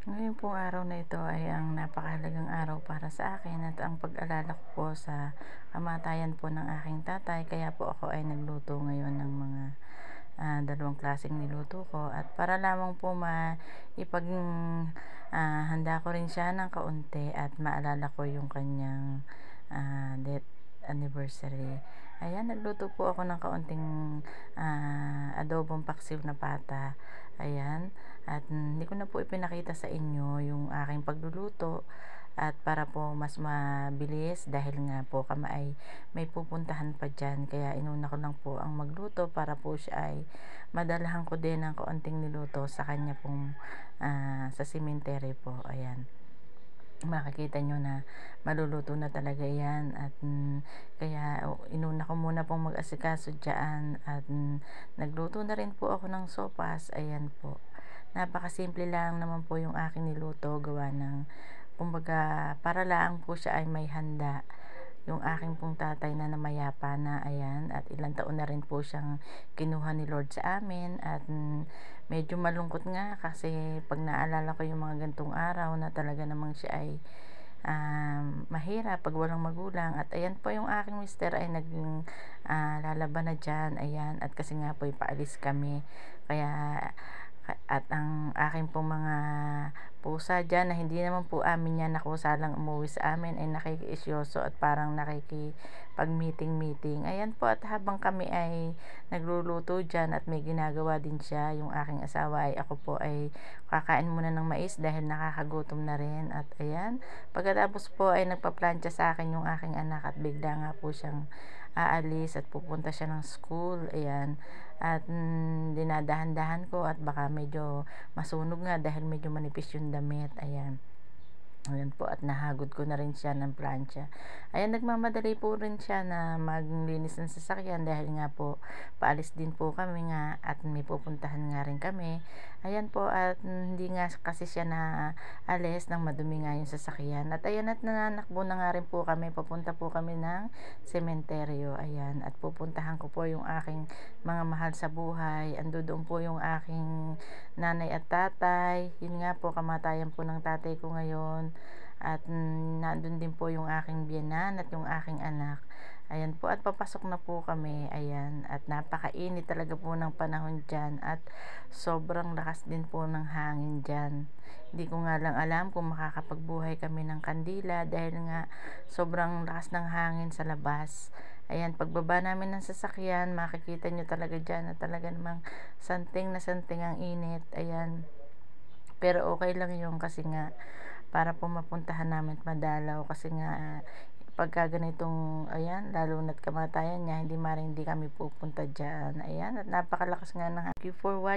Ngayon pong araw na ito ay ang napakahalagang araw para sa akin at ang pag-alala ko po sa kamatayan po ng aking tatay, kaya po ako ay nagluto ngayon ng mga dalawang klaseng niluto ko at para lamang po handa ko rin siya ng kaunti at maalala ko yung kanyang death anniversary. Ayan, nagluto po ako ng kaunting adobong paksiw na pata. Ayan, at hindi ko na po ipinakita sa inyo yung aking pagluluto at para po mas mabilis dahil nga po kami ay may pupuntahan pa dyan, kaya inuna ko lang po ang magluto para po siya ay madalahan ko din ng kaunting niluto sa kanya pong sa cemetery po. Ayan, makikita nyo na maluluto na talaga yan at kaya inuna ko muna pong mag-asikaso dyan at nagluto na rin po ako ng sopas. Ayan po, napakasimple lang naman po yung aking niluto, gawa ng kumbaga para lang po siya ay may handa yung aking pong tatay na namayapa na. Ayan, at ilang taon na rin po siyang kinuha ni Lord sa amin at medyo malungkot nga kasi pag naalala ko yung mga gantong araw na talaga namang siya ay mahirap pag walang magulang. At ayan po, yung aking mister ay lalaban na dyan. Ayan, at kasi nga po ipaalis kami, kaya at ang aking pong mga pusa dyan na hindi naman po amin yan nakusa lang umuwi sa amin ay nakikiisyoso at parang nakikipag meeting. Ayan po, at habang kami ay nagluluto dyan at may ginagawa din siya, yung aking asawa, ay ako po ay kakain muna ng mais dahil nakakagutom na rin. At ayan, pagkatapos po ay nagpaplantsa sa akin yung aking anak at bigla nga po siyang aalis at pupunta siya ng school. Ayan, at dinadahan-dahan ko at baka medyo masunog nga dahil medyo manipis yung damit. Ayan, ayan po, at nahagod ko na rin siya ng plancha. Ayan, nagmamadali po rin siya na maglinis ng sasakyan dahil nga po paalis din po kami nga at may pupuntahan nga rin kami. Ayan po, at hindi nga kasi siya na alis nang madumi nga yung sasakyan. At ayan, at nananakbo na nga rin po kami, papunta po kami ng sementeryo. Ayan, at pupuntahan ko po yung aking mga mahal sa buhay. Ando doon po yung aking nanay at tatay. Yun nga po, kamatayan po ng tatay ko ngayon. At nandun din po yung aking biyenan at yung aking anak. Ayan po, at papasok na po kami. Ayan, at napakainit talaga po ng panahon dyan at sobrang lakas din po ng hangin dyan. Hindi ko nga lang alam kung makakapagbuhay kami ng kandila dahil nga sobrang lakas ng hangin sa labas. Ayan, pagbaba namin ng sasakyan, makikita nyo talaga dyan na talaga namang santing na santing ang init. Ayan, pero okay lang yun kasi nga para po mapuntahan namin at madalaw, kasi nga pagka ganitong, ayan, lalo na't kamatayan niya, hindi kami pupunta dyan. Ayan, at napakalakas nga ng thank you for watching.